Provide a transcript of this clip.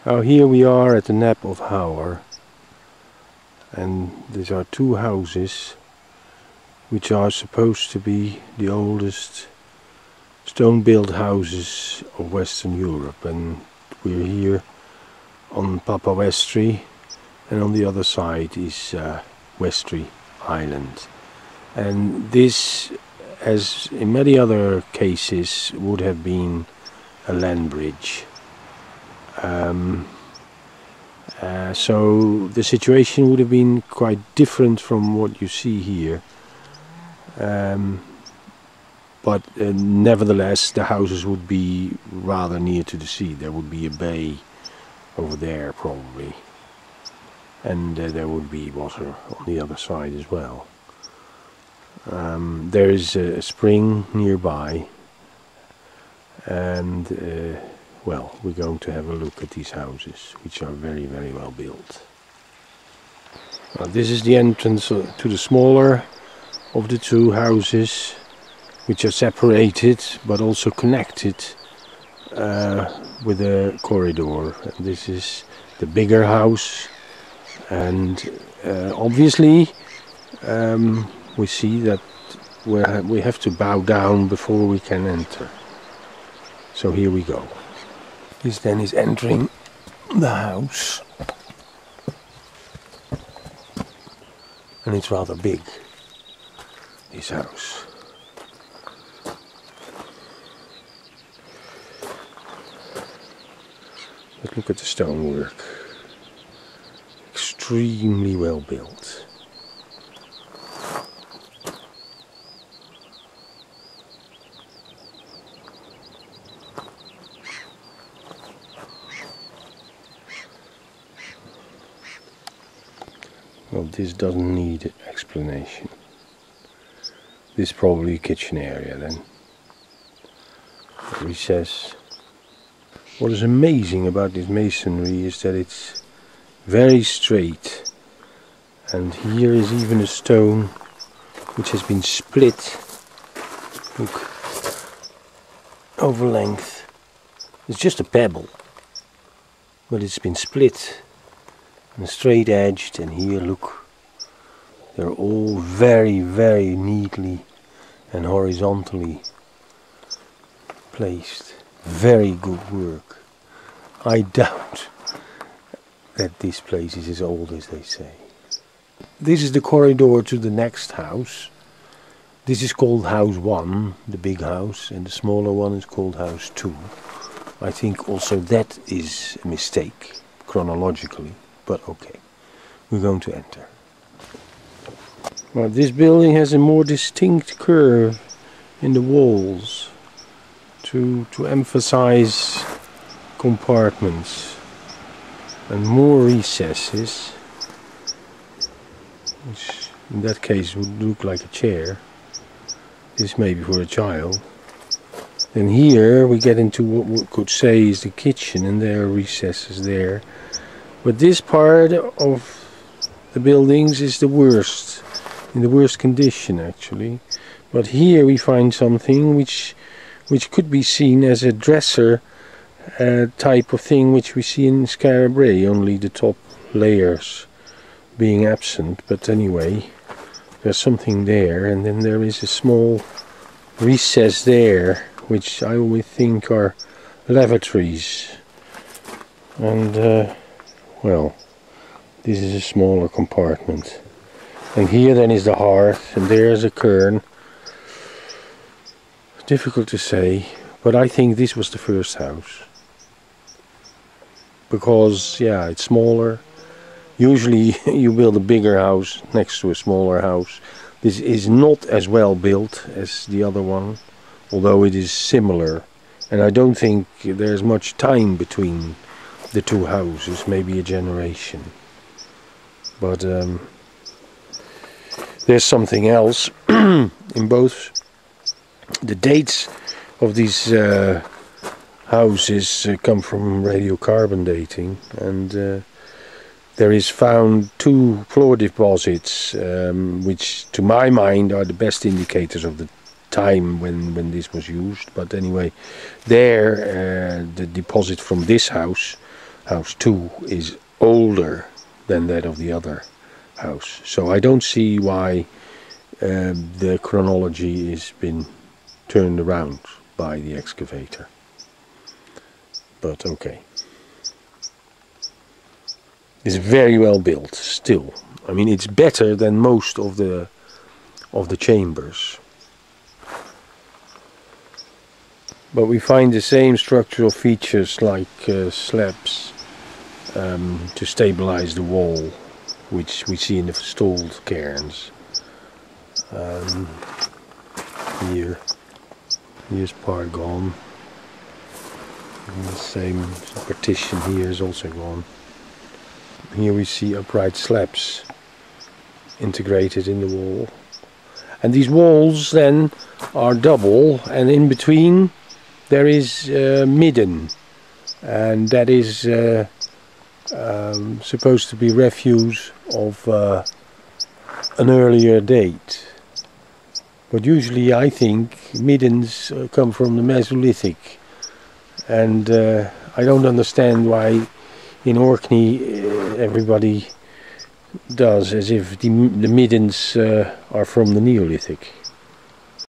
Now here we are at the Knap of Howar, and these are two houses which are supposed to be the oldest stone-built houses of Western Europe, and we're here on Papa Westry, and on the other side is Westry Island. And this, as in many other cases, would have been a land bridge. So the situation would have been quite different from what you see here, but nevertheless the houses would be rather near to the sea. There would be a bay over there probably, and there would be water on the other side as well. There is a spring nearby, and well, we're going to have a look at these houses, which are very, very well built. This is the entrance to the smaller of the two houses, which are separated but also connected with a corridor. And this is the bigger house, and obviously we see that we have to bow down before we can enter. So here we go. This then is entering the house, and it's rather big, this house. But look at the stonework, extremely well built. Well, this doesn't need explanation. This is probably a kitchen area then. A recess. What is amazing about this masonry is that it's very straight. And here is even a stone which has been split. Look, over length. It's just a pebble, but it's been split. And straight edged, and here look, they're all very, very neatly and horizontally placed. Very good work. I doubt that this place is as old as they say. This is the corridor to the next house. This is called house 1, the big house, and the smaller one is called house 2. I think also that is a mistake chronologically. But okay, we're going to enter. Well, this building has a more distinct curve in the walls to emphasize compartments and more recesses, which in that case would look like a chair. This may be for a child. And here we get into what we could say is the kitchen, and there are recesses there. But this part of the buildings is the worst, in the worst condition actually. But here we find something which could be seen as a dresser type of thing, which we see in Skara Brae, only the top layers being absent. But anyway, there's something there, and then there is a small recess there, which I always think are lavatories. And well, this is a smaller compartment. And here then is the hearth, and there's a cairn. Difficult to say, but I think this was the first house. Because, yeah, it's smaller. Usually you build a bigger house next to a smaller house. This is not as well built as the other one, although it is similar. And I don't think there's much time between the two houses, maybe a generation. But there's something else in both. The dates of these houses come from radiocarbon dating, and there is found 2 floor deposits which to my mind are the best indicators of the time when this was used. But anyway, there the deposit from this house house 2 is older than that of the other house. So I don't see why the chronology has been turned around by the excavator. But okay. It's very well built still. I mean, it's better than most of the chambers. But we find the same structural features like slabs to stabilize the wall, which we see in the stalled cairns. Here's part gone. And the same partition here is also gone. Here we see upright slabs integrated in the wall. And these walls then are double, and in between there is midden, and that is supposed to be refuse of an earlier date. But usually I think middens come from the Mesolithic, and I don't understand why in Orkney everybody does as if the middens are from the Neolithic.